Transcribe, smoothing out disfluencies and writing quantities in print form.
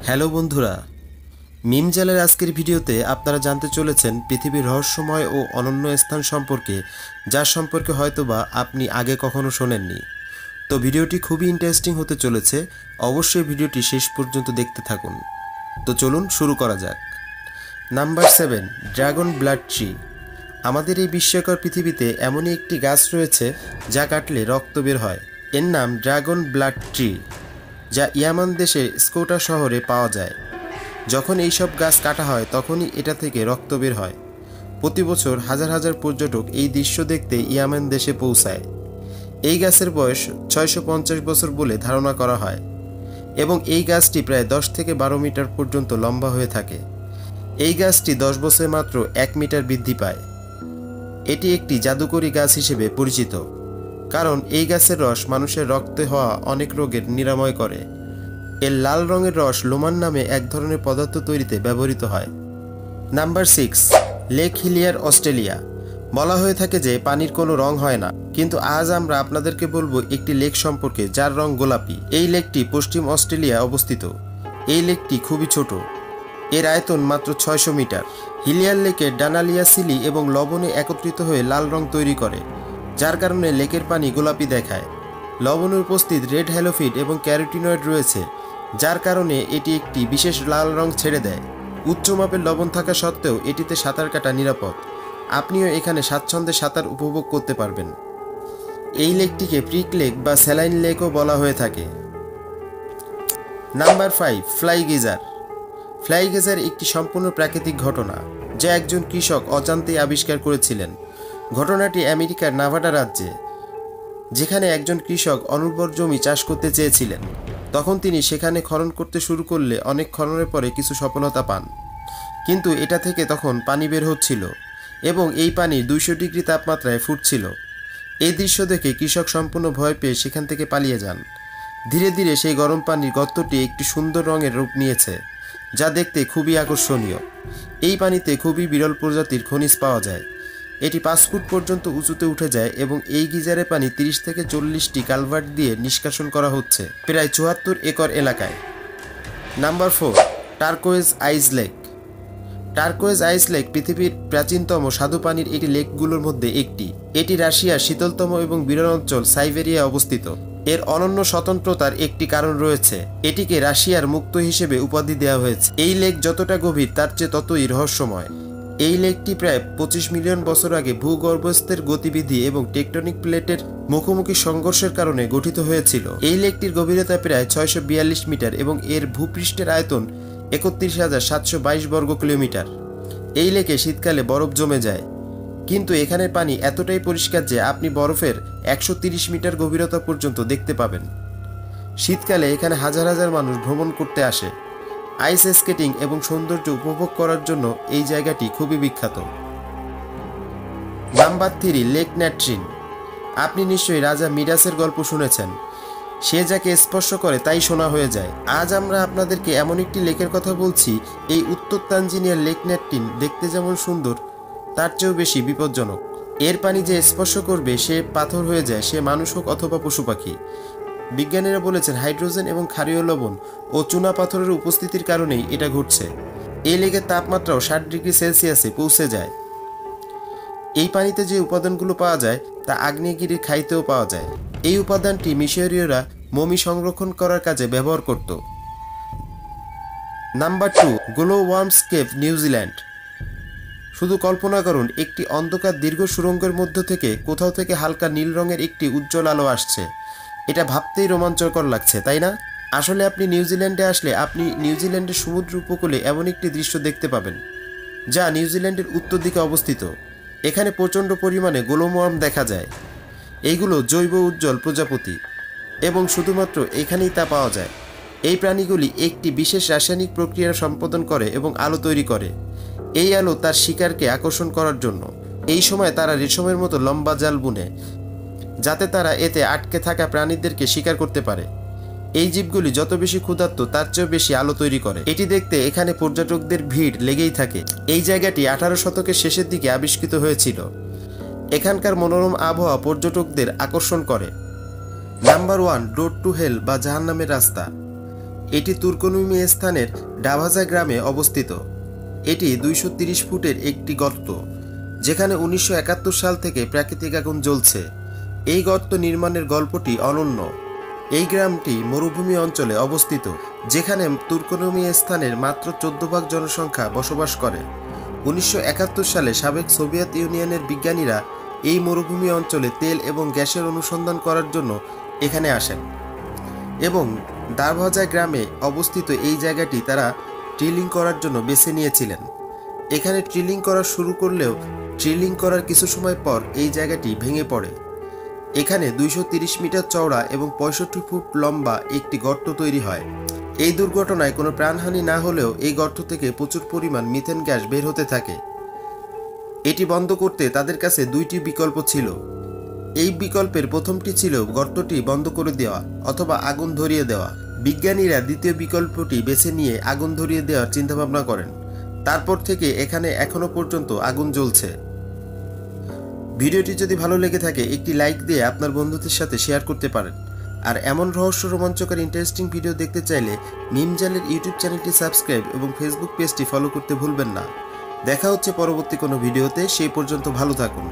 Hello বন্ধুরা, মিম জালের আজকের ভিডিওতে আপনারা জানতে চলেছেন পৃথিবীর রহস্যময় ও অনন্য স্থান সম্পর্কে, যার সম্পর্কে হয়তোবা আপনি আগে কখনো শোনেননি। তো ভিডিওটি খুবই ইন্টারেস্টিং হতে চলেছে, অবশ্যই ভিডিওটি শেষ পর্যন্ত দেখতে থাকুন। তো চলুন শুরু করা যাক। Number 7, dragon blood tree. আমাদের এই বিস্ময়কর পৃথিবীতে এমনই একটি গাছ রয়েছে যা কাটলে রক্ত বের হয়। এর নাম ড্রাগন ব্লাড ট্রি, যা ইয়ামান দেশের স্কোটা শহরে পাওয়া যায়। যখন এইসব গাছ কাটা হয় তখনই এটা থেকে রক্ত বের হয়। প্রতি বছর হাজার হাজার পর্যটক এই দৃশ্য দেখতে ইয়ামান দেশে পৌঁছায়। এই গাছের বয়স 650 বছর বলে ধারণা করা হয় এবং এই গাছটি প্রায় 10 থেকে 12 মিটার পর্যন্ত লম্বা হয়ে থাকে। এই গাছটি 10 বছরে মাত্র 1 মিটার বৃদ্ধি পায়। এটি একটি জাদুকরী গাছ হিসেবে পরিচিত, কারণ এই গাছের রস মানুষের রক্তে হওয়া অনেক রোগের নিরাময় করে। এর লাল রঙের রস লোমান নামে এক ধরনের পদার্থ তৈরিতে ব্যবহৃত হয়। Number 6, lake Hillier, Australia. বলা হয়ে থাকে যে পানির কোনো রং হয় না, কিন্তু আজ আমরা আপনাদেরকে বলবো একটি লেক সম্পর্কে যার রং গোলাপি। এই লেকটি পশ্চিম অস্ট্রেলিয়ায় অবস্থিত। এই লেকটি খুবই ছোট, এর আয়তন মাত্র 600 মিটার। হিলিয়ার লেকে ডানালিয়া সিলি এবং লবণে একত্রিত হয়ে লাল রং তৈরি করে, যার কারণে লেকের পানি গোলাপি দেখায়। লবণে উপস্থিত রেড হ্যালোফিড এবং ক্যারোটিনয়েড রয়েছে, যার কারণে এটি একটি বিশেষ লাল রং ছেড়ে দেয়। উচ্চ মাপের লবণ থাকা সত্ত্বেও এটিতে সাঁতার কাটা নিরাপদ। আপনিও এখানে স্বাচ্ছন্দ্যে সাঁতার উপভোগ করতে পারবেন। এই লেকটিকে প্রিক লেক বা স্যালাইন লেকও বলা হয়ে থাকে। Number 5, fly geyser. Fly geyser একটি সম্পূর্ণ প্রাকৃতিক ঘটনা যা একজন কৃষক অজান্তেই আবিষ্কার করেছিলেন। ঘটনাটি আমেরিকার নাভাডা রাজ্যে, যেখানে একজন কৃষক অনুর্বর জমি চাষ করতে চেয়েছিলেন। তখন তিনি সেখানে খনন করতে শুরু করলে অনেক খননের পরে কিছু সফলতা পান, কিন্তু এটা থেকে তখন পানি বের হচ্ছিল এবং এই পানি 200 ডিগ্রি তাপমাত্রায় ফুটছিল। এই দৃশ্য দেখে কৃষক সম্পূর্ণ ভয় পেয়ে সেখান থেকে পালিয়ে যান। ধীরে ধীরে সেই গরম পানির গর্তটি একটি সুন্দর রঙের রূপ নিয়েছে, যা দেখতে খুবই আকর্ষণীয়। এই পানিতে খুবই বিরল প্রজাতির খনিজ পাওয়া যায়। এটি 5 ফুট পর্যন্ত উঁচুতে উঠে যায় এবং এই গিজারের পানি 30 থেকে 40টি কালভার্ট দিয়ে নিষ্কাশন করা হচ্ছে প্রায় 74 একর এলাকায়। নাম্বার 4, টার্কোয়েজ আইস লেক। টার্কোয়েজ আইস লেক পৃথিবীর প্রাচীনতম স্বাদু পানির একটি লেকগুলোর মধ্যে একটি। এটি রাশিয়ার শীতলতম এবং বিরল অঞ্চল সাইবেরিয়ায় অবস্থিত। এর অনন্য স্বতন্ত্রতার একটি কারণ রয়েছে, এটিকে রাশিয়ার মুক্ত হিসেবে উপাধি দেওয়া হয়েছে। এই লেক যতটা গভীর তার চেয়ে ততই রহস্যময়। এই লেকটি প্রায় 25 মিলিয়ন বছর আগে ভূগর্ভস্থের গতিবিধি এবং টেকটনিক প্লেটের মুখোমুখি সংঘর্ষের কারণে গঠিত হয়েছিল। এই লেকটির গভীরতা প্রায় 642 মিটার এবং এর ভূপৃষ্ঠের আয়তন 31,722 বর্গ কিলোমিটার। এই লেকে শীতকালে বরফ জমে যায়, কিন্তু এখানের পানি এতটাই পরিষ্কার যে আপনি বরফের 130 মিটার গভীরতা পর্যন্ত দেখতে পাবেন। শীতকালে এখানে হাজার হাজার মানুষ ভ্রমণ করতে আসে। আইস স্কেটিং এবং সৌন্দর্য উপভোগ করার জন্য এই জায়গাটি খুবই বিখ্যাত। Number 3, lake Natron. আপনি নিশ্চয়ই রাজা মিডাসের গল্প শুনেছেন। সে যাকে স্পর্শ করে তাই সোনা হয়ে যায়। আজ আমরা আপনাদেরকে এমন একটি লেকের কথা বলছি, এই উত্তর তানজানিয়ার লেক ন্যাট্রিন দেখতে যেমন সুন্দর তার চেয়েও বেশি বিপজ্জনক। এর পানি যে স্পর্শ করবে সে পাথর হয়ে যায়, সে মানুষ হোক অথবা পশু পাখি। বিজ্ঞানীরা বলেছেন হাইড্রোজেন এবং ক্ষারীয় লবণ ও চুনা পাথরের উপস্থিতির কারণেই এটা ঘটছে। এই লেকের তাপমাত্রাও 60 ডিগ্রি সেলসিয়াসে পৌঁছে যায়। এই পানিতে যে উপাদানগুলো পাওয়া যায় তা আগ্নেয়গিরির খাইতেও পাওয়া যায়। এই উপাদানটি মিশরীয়রা মমি সংরক্ষণ করার কাজে ব্যবহার করত। Number 2, glow worms cave, New Zealand. শুধু কল্পনা করুন, একটি অন্ধকার দীর্ঘ সুড়ঙ্গের মধ্য থেকে কোথাও থেকে হালকা নীল রঙের একটি উজ্জ্বল আলো আসছে। এটা ভাবতেই রোমাঞ্চকর লাগছে, তাই না? আসলে আপনি নিউজিল্যান্ডে আসলে আপনি নিউজিল্যান্ডের সমুদ্র উপকূলে এমন একটি দৃশ্য দেখতে পাবেন যা নিউজিল্যান্ডের উত্তর দিকে অবস্থিত। এখানে প্রচণ্ড পরিমাণে গ্লোওয়ার্ম দেখা যায়। এইগুলো জৈব উজ্জ্বল প্রজাপতি এবং শুধুমাত্র এখানেই তা পাওয়া যায়। এই প্রাণীগুলি একটি বিশেষ রাসায়নিক প্রক্রিয়া সম্পাদন করে এবং আলো তৈরি করে। এই আলো তার শিকারকে আকর্ষণ করার জন্য। এই সময় তারা রেশমের মতো লম্বা জাল বুনে, যাতে তারা এতে আটকে থাকা প্রাণীদেরকে শিকার করতে পারে। এই জীবগুলি যত বেশি ক্ষুধার্ত তার চেয়েও বেশি আলো তৈরি করে। এটি দেখতে এখানে পর্যটকদের ভিড় লেগেই থাকে। এই জায়গাটি 18 শতকের শেষের দিকে আবিষ্কৃত হয়েছিল। এখানকার মনোরম আবহাওয়া পর্যটকদের আকর্ষণ করে। নাম্বার 1, রোড টু হেল বা জাহান্নামের রাস্তা। এটি তুর্কনুমি স্থানের ডাভাজা গ্রামে অবস্থিত। এটি 230 ফুটের একটি গর্ত, যেখানে 1971 সাল থেকে প্রাকৃতিক আগুন জ্বলছে। এই গর্ত নির্মাণের গল্পটি অনন্য। এই গ্রামটি মরুভূমি অঞ্চলে অবস্থিত, যেখানে তুর্কনুমি স্থানের মাত্র 14 ভাগ জনসংখ্যা বসবাস করে। 1971 সালে সাবেক সোভিয়েত ইউনিয়নের বিজ্ঞানীরা এই মরুভূমি অঞ্চলে তেল এবং গ্যাসের অনুসন্ধান করার জন্য এখানে আসেন এবং দারভাজা গ্রামে অবস্থিত এই জায়গাটি তারা ড্রিলিং করার জন্য বেছে নিয়েছিলেন। এখানে ড্রিলিং করা শুরু করলেও ড্রিলিং করার কিছু সময় পর এই জায়গাটি ভেঙে পড়ে। এখানে 230 মিটার চওড়া এবং 65 ফুট লম্বা একটি গর্ত তৈরি হয়। এই দুর্ঘটনায় কোনো প্রাণহানি না হলেও এই গর্ত থেকে প্রচুর পরিমাণ মিথেন গ্যাস বের হতে থাকে। এটি বন্ধ করতে তাদের কাছে দুইটি বিকল্প ছিল। এই বিকল্পের প্রথমটি ছিল গর্তটি বন্ধ করে দেওয়া অথবা আগুন ধরিয়ে দেওয়া। বিজ্ঞানীরা দ্বিতীয় বিকল্পটি বেছে নিয়ে আগুন ধরিয়ে দেওয়ার চিন্তাভাবনা করেন। তারপর থেকে এখানে এখনো পর্যন্ত আগুন জ্বলছে। ভিডিওটি যদি ভালো লেগে থাকে একটি লাইক দিয়ে আপনার বন্ধুদের সাথে শেয়ার করতে পারেন। আর এমন রহস্য রোমাঞ্চকর ইন্টারেস্টিং ভিডিও দেখতে চাইলে মিমজালের ইউটিউব চ্যানেলটি সাবস্ক্রাইব এবং ফেসবুক পেজটি ফলো করতে ভুলবেন না। দেখা হচ্ছে পরবর্তী কোনো ভিডিওতে, সেই পর্যন্ত ভালো থাকুন।